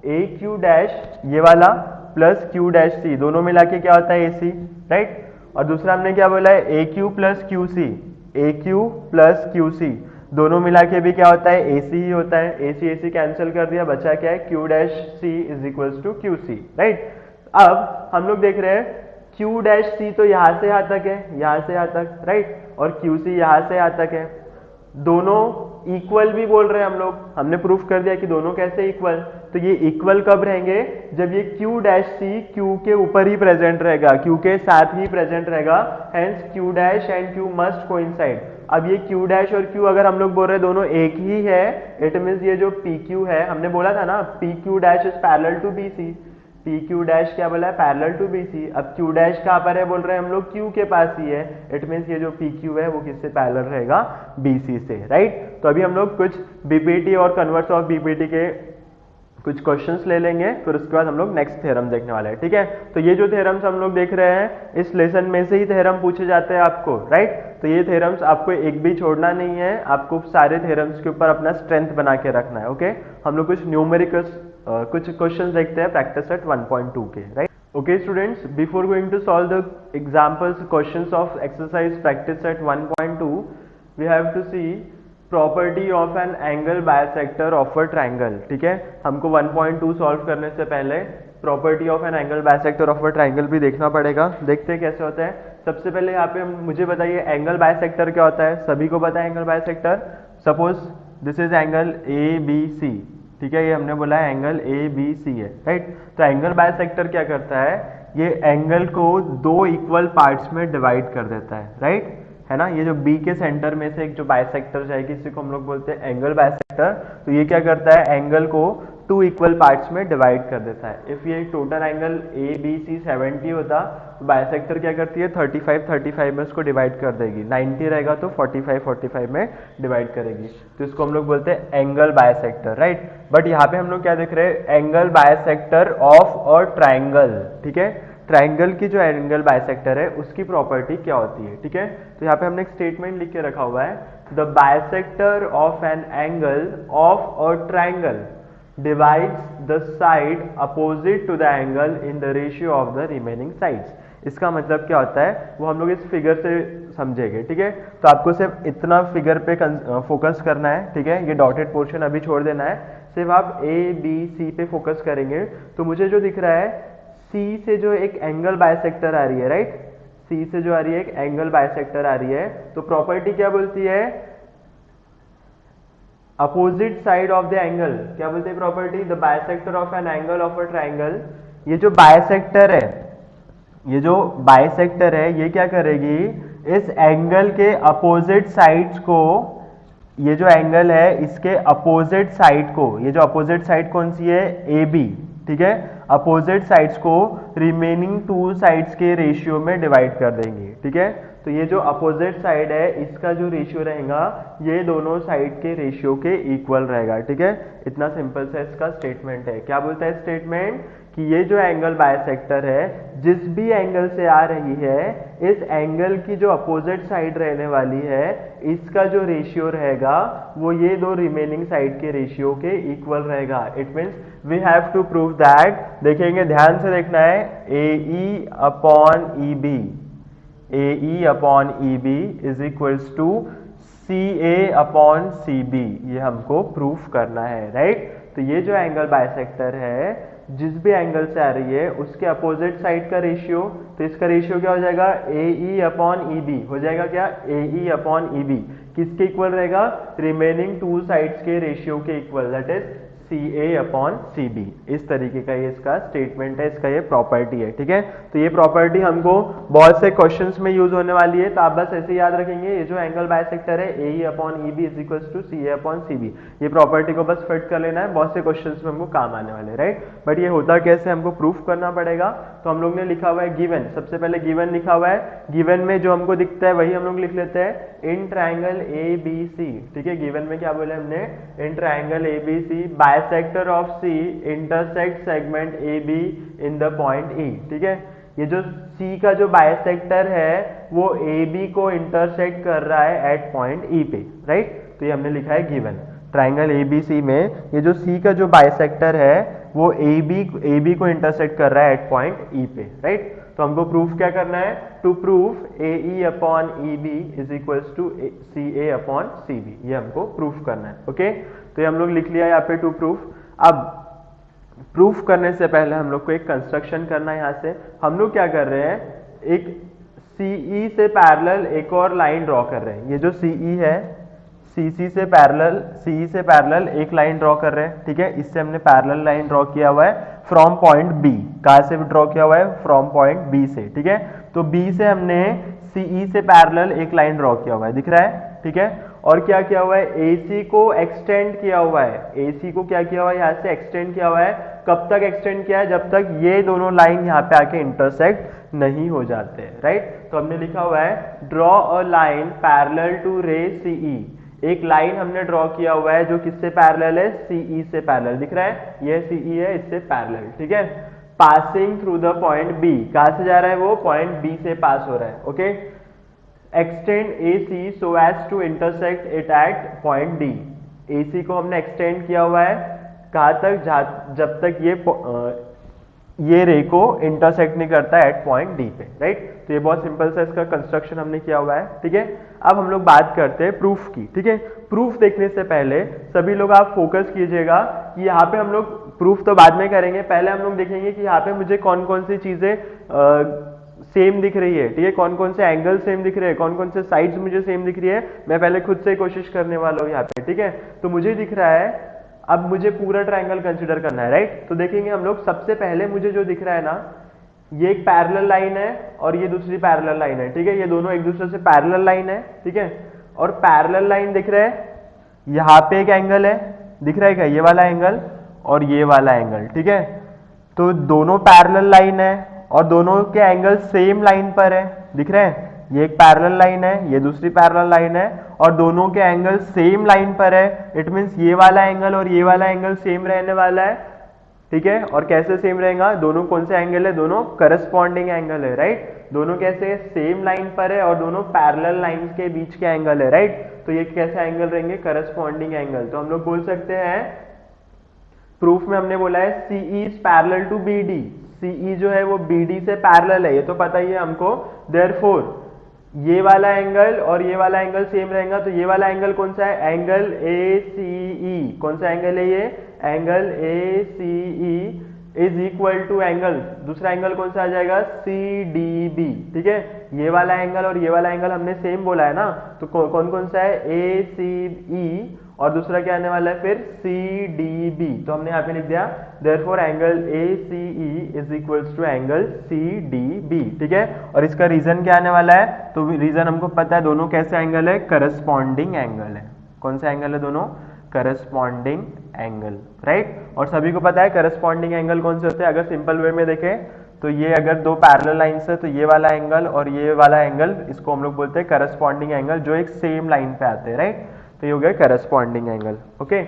A Q dash ये वाला प्लस क्यू डैश सी, दोनों मिला के क्या होता है ए सी, राइट। और दूसरा हमने क्या बोला है A Q plus Q C, A Q plus Q C, दोनों मिला के भी क्या होता है ए सी ही होता है, ए सी कैंसिल कर दिया, बचा क्या है Q dash C is equals to Q C, right. अब हम लोग देख रहे हैं क्यू डैश सी तो यहां से यहां तक है, यहां से यहां तक, राइट, और क्यू सी यहां से यहां तक है, दोनों इक्वल भी बोल रहे हैं हम लोग, हमने प्रूफ कर दिया कि दोनों कैसे इक्वल। तो ये इक्वल कब रहेंगे, जब ये क्यू डैश सी क्यू के ऊपर ही प्रेजेंट रहेगा, क्यू के साथ ही प्रेजेंट रहेगा, hence Q dash and Q must coincide. अब ये क्यू डैश और क्यू अगर हम लोग बोल रहे हैं दोनों एक ही है, इट मींस ये जो पी क्यू है, हमने बोला था ना P Q dash is parallel to B C, P Q dash क्या बोला है पैरेलल टू बी सी। अब क्यू डैश कहाँ पर है बोल रहे हैं हम लोग क्यू के पास ही है, इट मींस ये जो पी क्यू है वो किससे पैरेलल रहेगा बी सी से, राइट। तो अभी हम लोग कुछ बीपीटी और कन्वर्स ऑफ बीपीटी के कुछ क्वेश्चंस ले लेंगे, फिर उसके बाद हम लोग नेक्स्ट थ्योरम देखने वाले हैं, ठीक है। तो ये जो थ्योरम्स हम लोग देख रहे हैं इस लेसन में से ही थ्योरम पूछे जाते हैं आपको, राइट। तो ये थ्योरम्स आपको एक भी छोड़ना नहीं है, आपको सारे थ्योरम्स के ऊपर अपना स्ट्रेंथ बना के रखना है, ओके। हम लोग कुछ न्यूमेरिकल कुछ क्वेश्चंस देखते हैं प्रैक्टिस सेट 1.2 के, right. Okay students, before going to solve the examples questions of exercise practice set 1.2 we have to see property of an angle bisector of a triangle, ठीक है। हमको 1.2 सॉल्व करने से पहले property of an angle bisector of a triangle भी देखना पड़ेगा। देखते हैं कैसे होता है। सबसे पहले यहाँ पे मुझे बताइए एंगल बायसेक्टर क्या होता है, सभी को पता है angle bisector. Suppose this is angle A B C, ठीक है, ये हमने बोला है एंगल ए बी सी है, राइट। तो एंगल बायसेक्टर क्या करता है, ये एंगल को दो इक्वल पार्ट्स में डिवाइड कर देता है, राइट, है ना। ये जो बी के सेंटर में से एक जो बायसेक्टर जाएगी इसी को हम लोग बोलते हैं एंगल बायसेक्टर। तो ये क्या करता है एंगल को टू इक्वल पार्ट्स में डिवाइड कर देता है। इफ ये total angle A B C 70 होता तो बायसेक्टर क्या करती है 35 में उसको डिवाइड कर देगी, 90 रहेगा तो 45 में डिवाइड करेगी। तो इसको हम लोग बोलते हैं एंगल बायसेक्टर, राइट। बट यहाँ पे हम लोग क्या देख रहे हैं एंगल बायसेक्टर ऑफ और ट्राइंगल, ठीक है। ट्राइंगल की जो एंगल बायसेक्टर है उसकी प्रॉपर्टी क्या होती है, ठीक है। तो यहाँ पे हमने एक स्टेटमेंट लिख के रखा हुआ है, the bisector of an angle of और triangle divides the side opposite to the angle in the ratio of the remaining sides। इसका मतलब क्या होता है वो हम लोग इस फिगर से समझेंगे, ठीक है। तो आपको सिर्फ इतना फिगर पे फोकस करना है, ठीक है। ये डॉटेड पोर्शन अभी छोड़ देना है, सिर्फ आप ए बी सी पे फोकस करेंगे। तो मुझे जो दिख रहा है सी से जो एक एंगल बायसेक्टर आ रही है, राइट, सी से जो आ रही है एक एंगल बायसेक्टर आ रही है, तो प्रॉपर्टी क्या बोलती है opposite side of the angle, क्या बोलते हैं property, the bisector of an angle of a triangle. ये जो बायसेक्टर है, ये जो बायसेक्टर है ये क्या करेगी इस एंगल के अपोजिट साइड्स को, ये जो एंगल है इसके अपोजिट साइड को, ये जो अपोजिट साइड कौन सी है ए बी, ठीक है, अपोजिट साइड्स को रिमेनिंग टू साइड्स के रेशियो में डिवाइड कर देंगे, ठीक है। तो ये जो अपोजिट साइड है इसका जो रेशियो रहेगा ये दोनों साइड के रेशियो के इक्वल रहेगा, ठीक है। इतना सिंपल सा इसका स्टेटमेंट है। क्या बोलता है स्टेटमेंट कि ये जो एंगल बायसेक्टर है जिस भी एंगल से आ रही है इस एंगल की जो अपोजिट साइड रहने वाली है इसका जो रेशियो रहेगा वो ये दो रिमेनिंग साइड के रेशियो के इक्वल रहेगा। It means we have to prove that, देखेंगे ध्यान से देखना है, A E upon E B, AE upon EB is equals to CA upon CB, ये हमको प्रूफ करना है, राइट। तो ये जो एंगल बायसेक्टर है जिस भी एंगल से आ रही है उसके अपोजिट साइड का रेशियो, तो इसका रेशियो क्या हो जाएगा AE अपॉन EB हो जाएगा क्या AE अपॉन EB, किसके इक्वल रहेगा रिमेनिंग टू साइड्स के रेशियो के equal, that is CA upon CB। इस तरीके का ये इसका स्टेटमेंट है, इसका ये प्रॉपर्टी है, ठीक है। तो ये प्रॉपर्टी हमको बहुत से क्वेश्चंस में यूज होने वाली है, तो आप बस ऐसे याद रखेंगे ये जो एंगल बायसेक्टर है AE upon EB is equal to CA upon CB, ये प्रॉपर्टी को बस फिट कर लेना है, बहुत से क्वेश्चंस में हमको काम आने वाले, राइट। बट ये होता कैसे हमको प्रूफ करना पड़ेगा। तो हम लोग ने लिखा हुआ है गिवन, सबसे पहले गिवन लिखा हुआ है, गिवन में जो हमको दिखता है वही हम लोग लिख लेते हैं इन ट्राइंगल ABC, ठीक है। गिवन में क्या बोले हमने in triangle ABC bisector of C intersect segment AB in the point E, ठीक है। ये जो सी का जो बाइसेक्टर है वो ए बी को इंटरसेक्ट कर रहा है एट पॉइंट ई पे, राइट। तो ये हमने लिखा है गिवन ट्राइंगल एबीसी में ये जो सी का जो बाइसेक्टर है वो ए बी को इंटरसेक्ट कर रहा है एट पॉइंट ई पे, राइट। तो हमको प्रूफ क्या करना है, to proof A E upon E B is equals to C A upon C B, ये हमको प्रूफ करना है, ओके। तो ये हम लोग लिख लिया यहाँ पे टू प्रूफ। अब प्रूफ करने से पहले हम लोग को एक कंस्ट्रक्शन करना है। यहाँ से हम लोग क्या कर रहे हैं, एक सीई से पैरेलल एक और लाइन ड्रॉ कर रहे हैं। ये जो सीई है सीई से पैरेलल एक लाइन ड्रॉ कर रहे हैं, ठीक है। इससे हमने पैरेलल लाइन ड्रॉ किया हुआ है फ्रॉम पॉइंट बी। कहाँ से ड्रॉ किया हुआ है, फ्रॉम पॉइंट बी से, ठीक है। तो बी से हमने सीई से पैरेलल एक लाइन ड्रॉ किया हुआ है, दिख रहा है, ठीक है। और क्या किया हुआ है, AC को एक्सटेंड किया हुआ है। AC को क्या किया हुआ है, यहाँ से एक्सटेंड किया हुआ है। कब तक एक्सटेंड किया है, जब तक ये दोनों लाइन यहाँ पे आके इंटरसेक्ट नहीं हो जाते, राइट। तो हमने लिखा हुआ है draw a line parallel to ray CE। एक लाइन हमने ड्रॉ किया हुआ है जो किससे पैरेलल है, CE से पैरेलल, दिख रहा है, ये CE है, इससे पैरेलल, ठीक है। Passing through the point B, कहाँ से जा रहा है वो, पॉइंट B से पास हो रहा है, okay. Extend AC so as to intersect it at point D। AC को हमने एक्सटेंड किया हुआ है कहाँ तक, जब तक ये रे को इंटरसेक्ट नहीं करता है एट पॉइंट D पे, राइट। तो ये बहुत सिंपल सा इसका कंस्ट्रक्शन हमने किया हुआ है, ठीक है। अब हम लोग बात करते हैं प्रूफ की, ठीक है। प्रूफ देखने से पहले सभी लोग आप फोकस कीजिएगा कि यहाँ पे हम लोग प्रूफ तो बाद में करेंगे, पहले हम लोग देखेंगे कि यहाँ पे मुझे कौन कौन सी चीजें सेम दिख रही है, ठीक है। कौन कौन से एंगल सेम दिख रहे हैं, कौन कौन से साइड्स मुझे सेम दिख रही है, मैं पहले खुद से कोशिश करने वाला हूँ यहाँ पे, ठीक है। तो मुझे दिख रहा है, अब मुझे पूरा ट्रायंगल कंसीडर करना है, राइट। तो देखेंगे हम लोग, सबसे पहले मुझे जो दिख रहा है ना, ये एक पैरेलल लाइन है और ये दूसरी पैरेलल लाइन है, ठीक है। ये दोनों एक दूसरे से पैरेलल लाइन है, ठीक है। और पैरेलल लाइन दिख रहा है, यहाँ पे एक एंगल है, दिख रहा है क्या, ये वाला एंगल और ये वाला एंगल, ठीक है। तो दोनों पैरेलल लाइन है और दोनों के एंगल सेम लाइन पर है, दिख रहे हैं। ये एक पैरेलल लाइन है, ये दूसरी पैरेलल लाइन है और दोनों के एंगल सेम लाइन पर है। इट मींस ये वाला एंगल और ये वाला एंगल सेम रहने वाला है, ठीक है। और कैसे सेम रहेगा, दोनों कौन से एंगल है, दोनों करस्पॉन्डिंग एंगल है, राइट। दोनों कैसे सेम लाइन पर है और दोनों पैरेलल लाइंस के बीच के एंगल है, राइट। तो ये कैसे एंगल रहेंगे, करस्पॉन्डिंग एंगल। तो हम लोग बोल सकते हैं, प्रूफ में हमने बोला है CE is parallel to BD। CE जो है वो BD से पैरेलल है, ये तो पता ही है हमको। देयरफॉर ये वाला एंगल और ये वाला एंगल सेम रहेगा, तो ये वाला एंगल कौन सा है, एंगल ACE। कौन सा एंगल है ये, angle ACE is equal to angle, दूसरा एंगल कौन सा आ जाएगा, CDB, ठीक है। ये वाला एंगल और ये वाला एंगल हमने सेम बोला है ना, तो कौन कौन सा है, ACE और दूसरा क्या आने वाला है फिर CDB। तो हमने यहाँ पे लिख दिया therefore angle ACE is equals to angle CDB, ठीक है। और इसका रीजन क्या आने वाला है, तो रीजन हमको पता है, दोनों कैसे एंगल है, करस्पॉन्डिंग एंगल है। कौन सा एंगल है, दोनों करस्पॉन्डिंग एंगल, राइट। और सभी को पता है करस्पॉन्डिंग एंगल कौन से होते हैं। अगर सिंपल वे में देखें तो ये अगर दो पैरेलल लाइंस है तो ये वाला एंगल और ये वाला एंगल, इसको हम लोग बोलते हैं करस्पॉन्डिंग एंगल, जो एक सेम लाइन पे आते हैं, राइट। तो ये हो गया करस्पॉन्डिंग एंगल, ओके।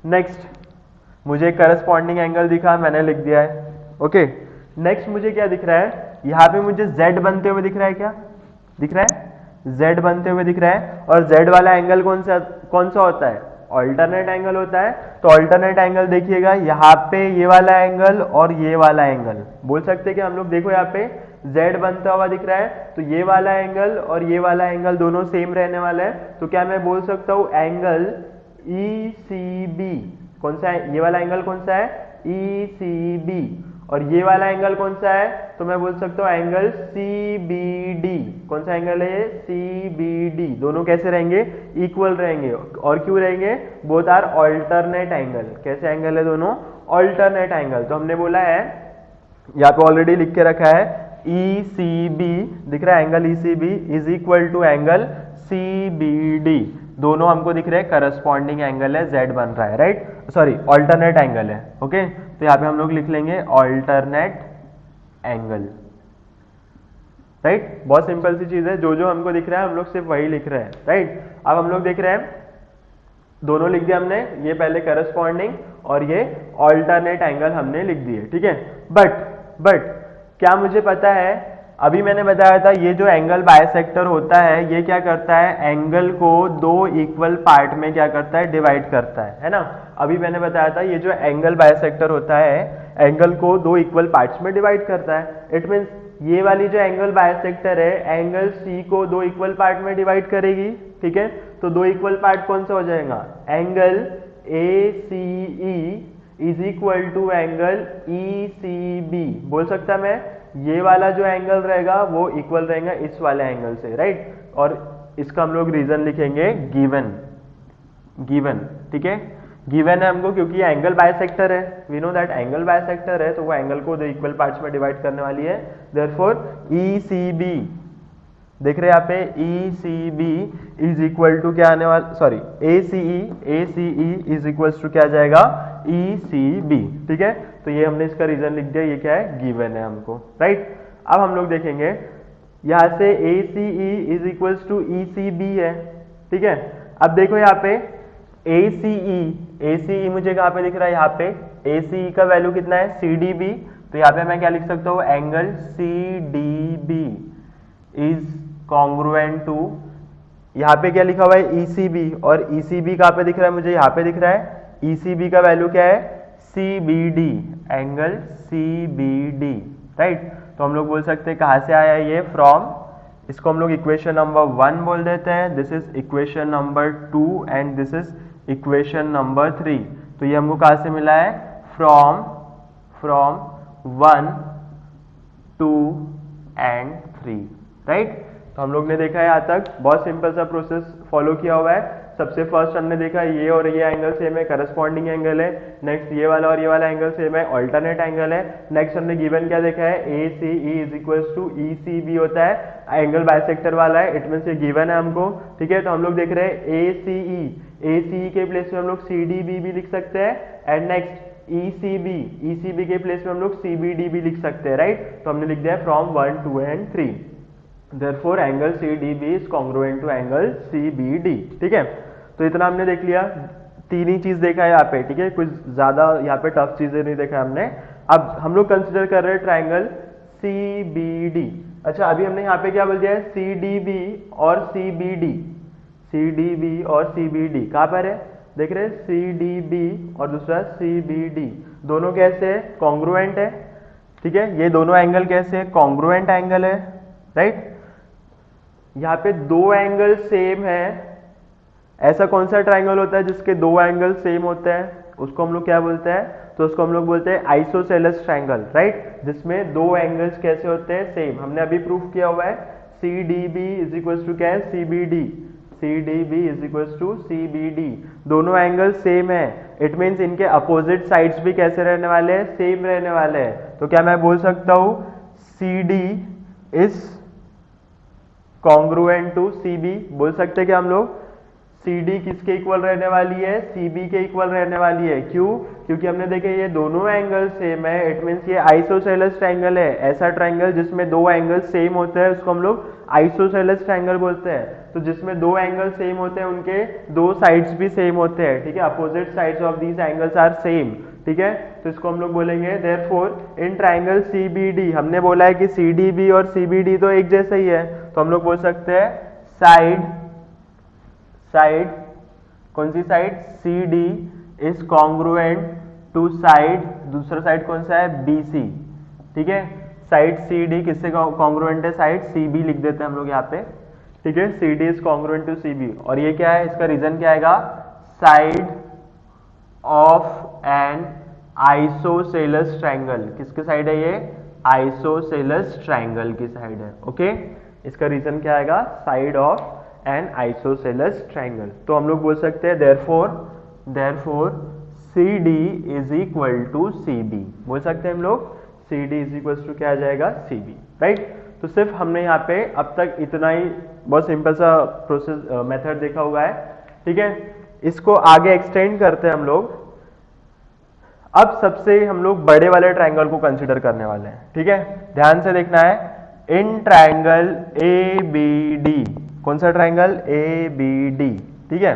नेक्स्ट मुझे करस्पॉन्डिंग एंगल दिखा, मैंने लिख दिया है, ओके। नेक्स्ट मुझे क्या दिख रहा है, यहाँ पे मुझे Z बनते हुए दिख रहा है, क्या दिख रहा है, Z बनते हुए दिख रहा है। और Z वाला एंगल कौन सा होता है, ऑल्टरनेट एंगल होता है। तो ऑल्टरनेट एंगल देखिएगा, यहाँ पे ये वाला एंगल और ये वाला एंगल, बोल सकते हैं कि हम लोग देखो यहाँ पे Z बनता हुआ दिख रहा है, तो ये वाला एंगल और ये वाला एंगल दोनों सेम रहने वाला है। तो क्या मैं बोल सकता हूँ एंगल ECB, कौन सा है, ये वाला एंगल कौन सा है, ECB। और ये वाला एंगल कौन सा है, तो मैं बोल सकता हूँ एंगल CBD। कौन सा एंगल है, CBD। दोनों कैसे रहेंगे, इक्वल रहेंगे। और क्यों रहेंगे, बोथ आर ऑल्टरनेट एंगल। कैसे एंगल है, दोनों ऑल्टरनेट एंगल। तो हमने बोला है, यहाँ पे ऑलरेडी लिख के रखा है, ECB दिख रहा है, angle ECB is equal to angle CBD। दोनों हमको दिख रहे हैं करस्पॉन्डिंग एंगल है, Z बन रहा है, राइट, सॉरी ऑल्टरनेट एंगल है, ओके। तो यहाँ पे हम लोग लिख लेंगे ऑल्टरनेट एंगल, राइट। बहुत सिंपल सी चीज है, जो जो हमको दिख रहा है हम लोग सिर्फ वही लिख रहे हैं, राइट। अब हम लोग देख रहे हैं, दोनों लिख दिया हमने, ये पहले करस्पॉन्डिंग और ये ऑल्टरनेट एंगल हमने लिख दिए, ठीक है। बट क्या मुझे पता है अभी मैंने बताया था ये जो एंगल बाइसेक्टर होता है ये क्या करता है, एंगल को दो इक्वल पार्ट में क्या करता है, डिवाइड करता है ना। अभी मैंने बताया था ये जो एंगल बाइसेक्टर होता है एंगल को दो इक्वल पार्ट्स में डिवाइड करता है। इट मीन्स ये वाली जो एंगल बाइसेक्टर है एंगल सी को दो इक्वल पार्ट में डिवाइड करेगी, ठीक है। तो दो इक्वल पार्ट कौन सा हो जाएगा, angle A C E is equal to angle E C B. बोल सकता मैं ये वाला जो एंगल रहेगा वो इक्वल रहेगा इस वाले एंगल से, राइट। और इसका हम लोग रीजन लिखेंगे गिवन, गिवन, ठीक है। गिवन है हमको क्योंकि ये एंगल बाइसेक्टर है, we know that angle bisector है तो वो एंगल को दो इक्वल पार्ट्स में डिवाइड करने वाली है। देयरफॉर ई सी बी, देख रहे हैं यहाँ पे E C B is equal to क्या आने वाला, sorry A C E is equal to क्या आ जाएगा, ई सी बी, ठीक है। तो ये हमने इसका रीजन लिख दिया, ये क्या है, गिवन है हमको, राइट। अब हम लोग देखेंगे यहाँ से A C E is equal to E C B है, ठीक है। अब देखो यहाँ पे ए सी ई मुझे कहाँ पे दिख रहा है, यहाँ पे ए सी ई का वैल्यू कितना है, सी डी बी। तो यहाँ पे मैं क्या लिख सकता हूँ, angle C D B is congruent to, यहाँ पे क्या लिखा हुआ है, ई सी बी, और ई सी बी कहाँ पे दिख रहा है, मुझे यहाँ पे दिख रहा है ई सी बी का वैल्यू क्या है, C B D, angle C B D, right. तो हम लोग बोल सकते हैं कहाँ से आया ये, फ्रॉम, इसको हम लोग इक्वेशन नंबर 1 बोल देते हैं, this is equation number 2 and this is equation number 3। तो ये हमको कहाँ से मिला है, फ्रॉम 1 2 एंड 3, राइट। तो हम लोग ने देखा है यहाँ तक, बहुत सिंपल सा प्रोसेस फॉलो किया हुआ है। सबसे फर्स्ट हमने देखा ये और ये एंगल सेम है, करस्पॉन्डिंग एंगल है। नेक्स्ट ये वाला और ये वाला एंगल सेम है, अल्टरनेट एंगल है। नेक्स्ट हमने गिवन क्या देखा है, A C E is equal to E C B होता है, एंगल बाइसेक्टर वाला है, इट मीन्स ये गिवन है हमको, ठीक है। तो हम लोग देख रहे हैं ए सी ई के प्लेस में हम लोग सी डी बी भी लिख सकते हैं, and next E C B के प्लेस में हम लोग सी बी डी भी लिख सकते हैं, राइट। तो हमने लिख दिया है from 1 2 and 3। Therefore angle CDB is congruent to angle CBD, ठीक है। तो इतना हमने देख लिया, तीन ही चीज देखा है यहाँ पे, ठीक है। कुछ ज्यादा यहाँ पे टफ चीजें नहीं देखा हमने। अब हम लोग कंसिडर कर रहे हैं ट्राइंगल CBD। अच्छा, अभी हमने यहाँ पे क्या बोल दिया है, CDB और CBD, CDB और CBD कहाँ पर है, देख रहे हैं CDB और दूसरा CBD, दोनों कैसे है, कॉन्ग्रुएंट है, ठीक है। ये दोनों एंगल कैसे है, कॉन्ग्रुएंट एंगल है, राइट। यहाँ पे दो एंगल सेम है, ऐसा कौन सा ट्राइंगल होता है जिसके दो एंगल सेम होते हैं, उसको हम लोग क्या बोलते हैं, तो उसको हम लोग बोलते हैं आइसोसेलेस ट्राइंगल, राइट। जिसमें दो एंगल्स कैसे होते हैं, सेम। हमने अभी प्रूफ किया हुआ है, C D B is equal to क्या है, C B D, C D B is equal to C B D, दोनों एंगल सेम है। इट मीन्स इनके अपोजिट साइड्स भी कैसे रहने वाले हैं, सेम रहने वाले हैं। तो क्या मैं बोल सकता हूँ C D is congruent to C B, बोल सकते हैं कि हम लोग सी डी किसके इक्वल रहने वाली है, सी बी के इक्वल रहने वाली है। क्यों, क्योंकि हमने देखे ये दोनों एंगल सेम है, इट मीन्स ये आइसोसेलेस ट्राइंगल है। ऐसा ट्राइंगल जिसमें दो एंगल सेम होते हैं उसको हम लोग आइसोसेलेस ट्राइंगल बोलते हैं। तो जिसमें दो एंगल सेम होते हैं उनके दो साइड्स भी सेम होते हैं, ठीक है, opposite sides of these angles are same, ठीक है। तो इसको हम लोग बोलेंगे देयरफॉर इन ट्राइंगल CBD, हमने बोला है कि CDB और CBD तो एक जैसा ही है, तो हम लोग बोल सकते हैं साइड कौन C side, CD is congruent to side, दूसरा साइड कौन सा है, BC, ठीक है। साइड CD किससे कॉन्ग्रुएंट है, साइड CB लिख देते हैं हम लोग यहाँ पे, ठीक है। CD is congruent to CB, और ये क्या है, इसका रीजन क्या आएगा, side of an isosceles triangle, किसके साइड है ये, आइसोसेलेस ट्राइंगल की साइड है, ओके। इसका रीजन क्या आएगा, side of an isosceles triangle. तो हम लोग बोल सकते हैं therefore CD is equal to CB, बोल सकते हैं हम लोग CD इज इक्वल टू क्या आ जाएगा, CB, राइट। तो सिर्फ हमने यहाँ पे अब तक इतना ही बहुत सिंपल सा प्रोसेस मेथड देखा हुआ है, ठीक है। इसको आगे एक्सटेंड करते हैं हम लोग। अब सबसे हम लोग बड़े वाले ट्राइंगल को कंसीडर करने वाले हैं, ठीक है। ध्यान से देखना है, इन ट्राइंगल ABD, कौन सा ट्राइंगल, ABD, ठीक है।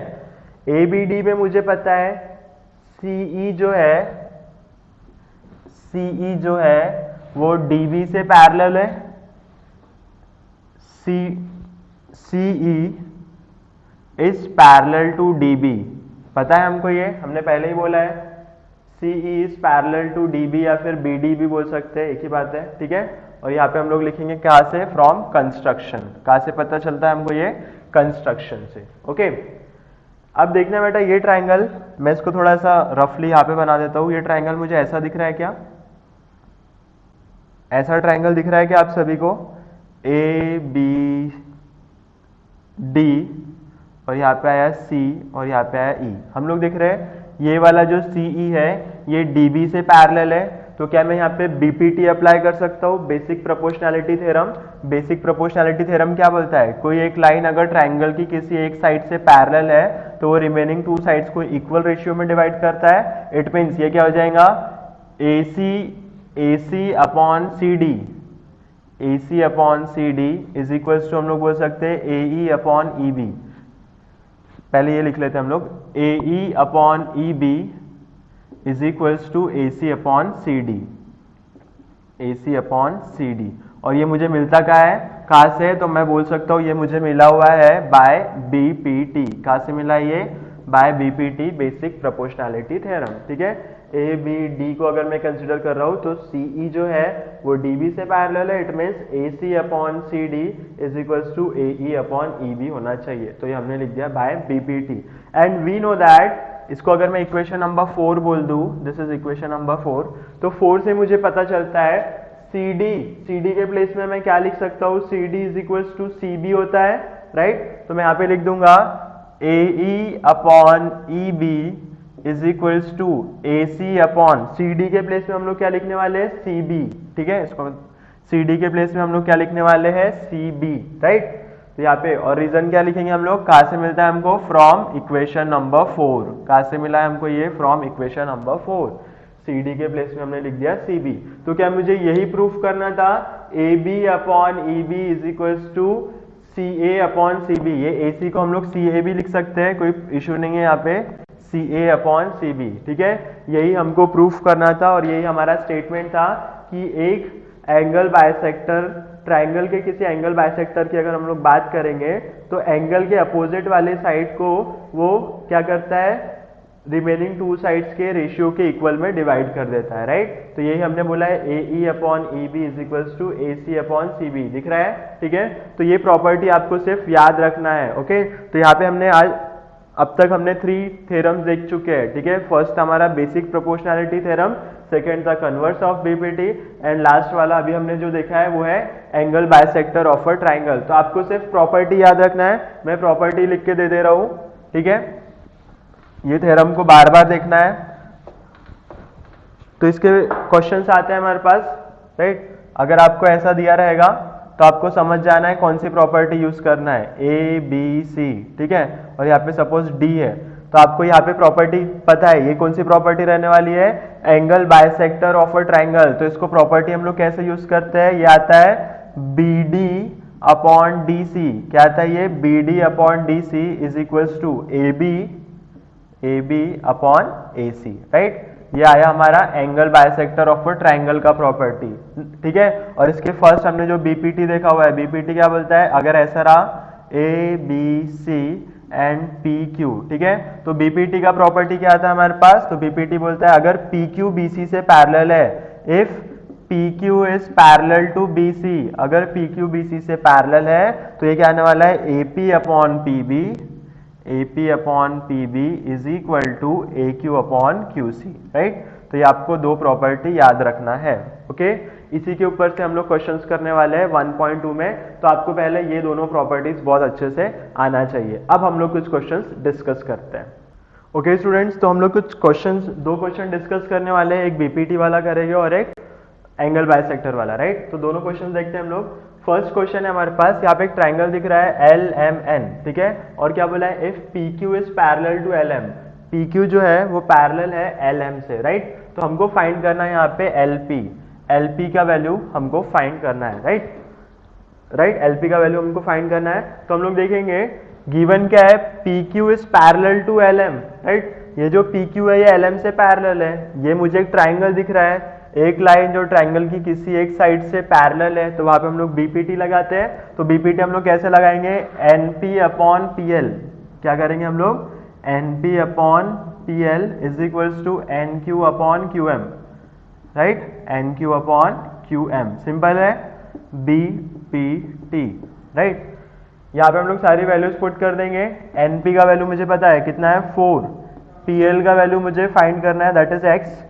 ABD में मुझे पता है CE जो है वो DB से पैरेलल है, CE is parallel to DB, पता है हमको, ये हमने पहले ही बोला है। CE is parallel to DB या फिर BD भी बोल सकते हैं, एक ही बात है, ठीक है। और यहाँ पे हम लोग लिखेंगे कहाँ से, फ्रॉम कंस्ट्रक्शन। कहाँ से पता चलता है हमको, ये कंस्ट्रक्शन से, ओके। अब देखना बेटा, ये ट्राइंगल मैं इसको थोड़ा सा रफली यहाँ पे बना देता हूँ। ये ट्राइंगल मुझे ऐसा दिख रहा है क्या, ऐसा ट्राइंगल दिख रहा है क्या आप सभी को, ABD और यहाँ पे आया C और यहाँ पे आया E। हम लोग देख रहे हैं ये वाला जो CE है ये DB से पैरेलल है, तो क्या मैं यहाँ पे BPT अप्लाई कर सकता हूँ, basic proportionality theorem. Basic proportionality theorem क्या बोलता है, कोई एक लाइन अगर ट्राइंगल की किसी एक साइड से पैरेलल है तो वो रिमेनिंग टू साइड्स को इक्वल रेशियो में डिवाइड करता है। इट मीन्स ये क्या हो जाएगा, AC upon CD is equals to हम लोग बोल सकते हैं AE अपॉन EB। पहले ये लिख लेते हैं हम लोग, AE upon EB is equals to AC upon CD। और ये मुझे मिलता कहाँ से, तो मैं बोल सकता हूँ ये मुझे मिला हुआ है बाय BPT। कहाँ से मिला ये, by BPT, basic proportionality theorem, ठीक है। ABD को अगर मैं कंसिडर कर रहा हूँ तो CE जो है वो DB से पैरेलल है। It means AC upon CD is equals to AE upon EB होना चाहिए। तो ये हमने लिख दिया by BPT। And we know that, इसको अगर मैं इक्वेशन नंबर 4 बोल दूं, दिस इज इक्वेशन नंबर 4, तो 4 से मुझे पता चलता है CD के प्लेस में मैं क्या लिख सकता हूँ, CD is equals to CB होता है, राइट। तो मैं यहाँ पे लिख दूंगा AE upon EB is equals to AC upon CD के प्लेस में हम लोग क्या लिखने वाले हैं, CB, ठीक है। इसको CD के प्लेस में हम लोग क्या लिखने वाले हैं, CB, राइट। तो यहाँ पे और रीजन क्या लिखेंगे हम लोग, कहाँ से मिलता है हमको, फ्रॉम इक्वेशन नंबर 4। कहाँ से मिला है हमको ये, फ्रॉम इक्वेशन नंबर 4। CD के प्लेस में हमने लिख दिया CB। तो क्या मुझे यही प्रूफ करना था, AB upon EB is equals to CA upon CB। ये AC को हम लोग CA भी लिख सकते हैं, कोई इशू नहीं है यहाँ पे, CA अपॉन CB, ठीक है। यही हमको प्रूफ करना था और यही हमारा स्टेटमेंट था कि एक एंगल बाइसेक्टर, ट्राइंगल के किसी एंगल बाइसेक्टर की अगर हम लोग बात करेंगे तो एंगल के अपोजिट वाले साइड को वो क्या करता है, रिमेनिंग टू साइड्स के रेशियो के इक्वल में डिवाइड कर देता है, राइट। तो यही हमने बोला है AE upon EB is equals to AC upon CB, दिख रहा है, ठीक है। तो ये प्रॉपर्टी आपको सिर्फ याद रखना है, ओके। तो यहाँ पे हमने आज अब तक हमने 3 थ्योरम्स देख चुके हैं, ठीक है। फर्स्ट हमारा बेसिक प्रोपोर्शनैलिटी थ्योरम, सेकंड था converse of BPT and last वाला अभी हमने जो देखा है वो है angle bisector of a triangle. तो आपको सिर्फ प्रॉपर्टी याद रखना है, मैं प्रॉपर्टी लिख के दे रहा हूं, ठीक है। ये थ्योरम को बार बार देखना है। तो इसके क्वेश्चंस आते हैं हमारे पास, राइट। अगर आपको ऐसा दिया रहेगा तो आपको समझ जाना है कौन सी प्रॉपर्टी यूज करना है, ABC, ठीक है। और यहाँ पे सपोज D है तो आपको यहाँ पे प्रॉपर्टी पता है, ये कौन सी प्रॉपर्टी रहने वाली है, angle bisector of a triangle. तो इसको प्रॉपर्टी हम लोग कैसे यूज करते हैं, ये आता है BD अपॉन DC। क्या आता है ये, BD upon DC is equals to AB upon AC, right. ये आया हमारा angle bisector of a triangle का प्रॉपर्टी, ठीक है। और इसके फर्स्ट हमने जो BPT देखा हुआ है, BPT क्या बोलता है, अगर ऐसा रहा ABC एंड PQ, ठीक है। तो BPT का प्रॉपर्टी क्या आता है हमारे पास, तो BPT बोलता है अगर PQ BC से पैरेलल है, if PQ is parallel to BC, अगर PQ BC से पैरेलल है तो ये क्या आने वाला है, AP upon PB is equal to AQ upon QC, right. तो ये आपको दो प्रॉपर्टी याद रखना है, ओके। इसी के ऊपर से हम लोग क्वेश्चंस करने वाले हैं 1.2 में, तो आपको पहले ये दोनों प्रॉपर्टीज बहुत अच्छे से आना चाहिए। अब हम लोग कुछ क्वेश्चंस डिस्कस करते हैं, ओके स्टूडेंट्स। तो हम लोग कुछ क्वेश्चंस, 2 क्वेश्चन डिस्कस करने वाले हैं, एक BPT वाला करेंगे और एक एंगल बाइसेक्टर वाला, राइट। तो दोनों क्वेश्चन देखते हैं हम लोग। फर्स्ट क्वेश्चन है हमारे पास, यहाँ पे एक ट्राइंगल दिख रहा है LMN, ठीक है। और क्या बोला है, if PQ is parallel to LM, PQ जो है वो पैरेलल है LM से, राइट। तो हमको फाइंड करना है यहाँ पे LP का वैल्यू हमको फाइंड करना है, राइट। LP का वैल्यू हमको फाइंड करना है। तो हम लोग देखेंगे गिवन क्या है, PQ is parallel to LM, right. ये जो PQ है ये LM से पैरेलल है। ये मुझे एक ट्राइंगल दिख रहा है, एक लाइन जो ट्रायंगल की किसी एक साइड से पैरेलल है तो वहां पे हम लोग बीपीटी लगाते हैं। तो बीपीटी हम लोग कैसे लगाएंगे, एनपी अपॉन पीएल, क्या करेंगे हम लोग, NP upon PL is equals to N Q upon Q M, right, N Q upon Q M, simple है, बीपीटी, राइट। यहाँ पे हम लोग सारी वैल्यूज पुट कर देंगे। एनपी का वैल्यू मुझे पता है कितना है 4, पीएल का वैल्यू मुझे फाइंड करना है दैट इज एक्स,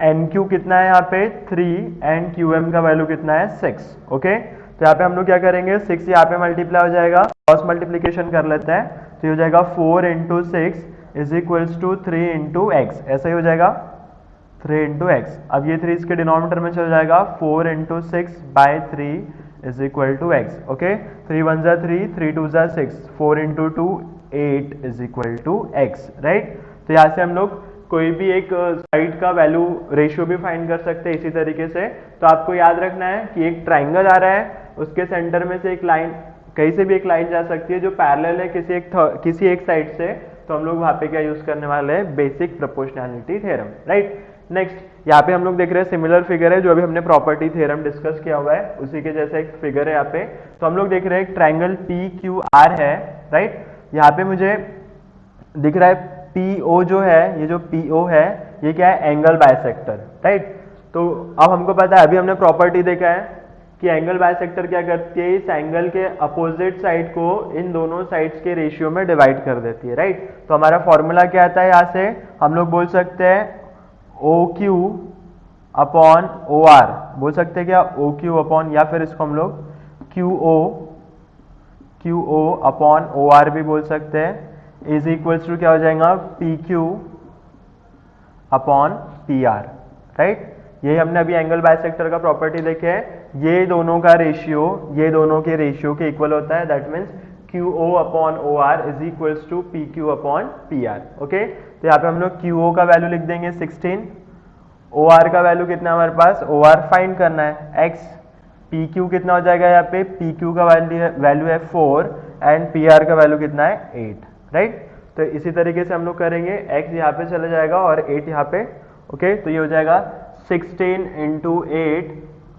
एनक्यू कितना है यहाँ पे 3 एंड क्यूएम का वैल्यू कितना है 6, ओके। तो यहाँ पे हम लोग क्या करेंगे, 6 यहाँ पे मल्टीप्लाई हो जाएगा, क्रॉस मल्टीप्लीकेशन कर लेते हैं, तो ये हो जाएगा 4 into 6 is equals to 3 into x, ऐसा ही हो जाएगा 3 इंटू एक्स। अब ये 3 इसके डिनोमिनेटर में चल जाएगा, 4 into 6 by 3 is equal to x, okay. 3 1 जा 3, 3 2 जा 6, 4 into 2 8 is equal to x, right. तो यहाँ से हम लोग कोई भी एक साइड का वैल्यू रेशियो भी फाइंड कर सकते हैं इसी तरीके से। तो आपको याद रखना है कि एक ट्राइंगल आ रहा है, उसके सेंटर में से एक लाइन, कहीं से भी एक लाइन जा सकती है जो पैरेलल है किसी एक साइड से, तो हम लोग वहां पे क्या यूज करने वाले हैं, basic proportionality theorem, right. Next यहाँ पे हम लोग देख रहे हैं सिमिलर फिगर है जो अभी हमने प्रॉपर्टी थ्योरम डिस्कस किया हुआ है, उसी के जैसा एक फिगर है यहाँ पे। तो हम लोग देख रहे हैं एक ट्राइंगल पी क्यू आर है, राइट। यहाँ पे मुझे दिख रहा है पीओ जो है, ये जो पीओ है ये क्या है, एंगल बाइसेक्टर, राइट। तो अब हमको पता है, अभी हमने प्रॉपर्टी देखा है कि एंगल बाइसेक्टर क्या करती है, इस एंगल के अपोजिट साइड को इन दोनों साइड्स के रेशियो में डिवाइड कर देती है, राइट। तो हमारा फॉर्मूला क्या आता है, यहाँ से हम लोग बोल सकते हैं O Q upon O R, बोल सकते हैं क्या, ओ क्यू अपॉन, या फिर इसको हम लोग Q O upon O R भी बोल सकते हैं, इज इक्वल्स टू क्या हो जाएगा, P Q upon P are, right. यही हमने अभी एंगल बाइसेक्टर का प्रॉपर्टी देखे है, ये दोनों का रेशियो ये दोनों के रेशियो के इक्वल होता है, that means Q O upon O R is equals to P Q upon P R, okay. तो यहाँ पे हम लोग क्यू ओ का वैल्यू लिख देंगे 16, ओ आर का वैल्यू कितना है हमारे पास, ओ आर फाइंड करना है एक्स, पी क्यू कितना हो जाएगा, यहाँ पे पी क्यू का वैल्यू है 4 एंड पी आर का वैल्यू कितना है 8, राइट। तो इसी तरीके से हम लोग करेंगे, x यहाँ पे चला जाएगा और 8 यहाँ पे, ओके। तो ये हो जाएगा 16 into 8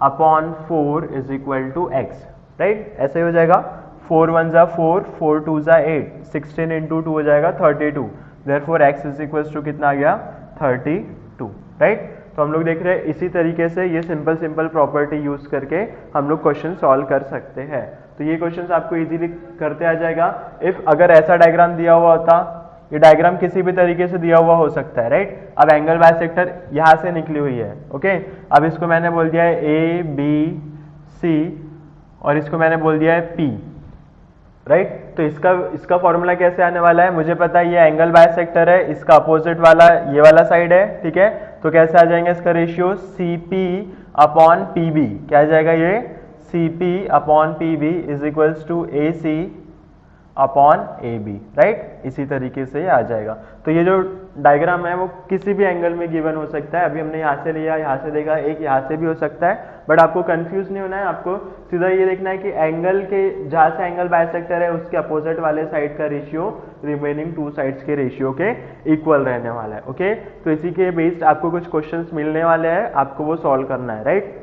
upon 4 is equal to x, right, ऐसे ही हो जाएगा। 4 1 जा 4, 4 2 जा 8, 16 इंटू 2 हो जाएगा 32, therefore x is equal to कितना आ गया 32, राइट। तो हम लोग देख रहे हैं इसी तरीके से ये सिंपल प्रॉपर्टी यूज करके हम लोग क्वेश्चन सॉल्व कर सकते हैं। तो ये क्वेश्चन आपको इजीली करते आ जाएगा। इफ अगर ऐसा डायग्राम दिया हुआ होता, ये डायग्राम किसी भी तरीके से दिया हुआ हो सकता है, राइट। अब एंगल बाइसेक्टर यहाँ से निकली हुई है, ओके। अब इसको मैंने बोल दिया है ए बी सी और इसको मैंने बोल दिया है पी, राइट। तो इसका फॉर्मूला कैसे आने वाला है, मुझे पता है ये एंगल बाइसेक्टर है, इसका अपोजिट वाला ये वाला साइड है, ठीक है। तो कैसे आ जाएंगे इसका ratio, C P upon P B, क्या आ जाएगा ये, C P upon P B is equals to A C upon A B, right. इसी तरीके से ये आ जाएगा। तो ये जो डायग्राम है वो किसी भी एंगल में गिवन हो सकता है, अभी हमने यहाँ से लिया, यहाँ से देखा, एक यहाँ से भी हो सकता है, बट आपको कंफ्यूज नहीं होना है, आपको सीधा ये देखना है कि एंगल के जहाँ से एंगल बाइसेक्टर है उसके अपोजिट वाले साइड का रेशियो रिमेनिंग 2 साइड्स के रेशियो के इक्वल रहने वाला है, ओके। तो इसी के बेस्ड आपको कुछ क्वेश्चंस मिलने वाले हैं, आपको वो सॉल्व करना है, राइट।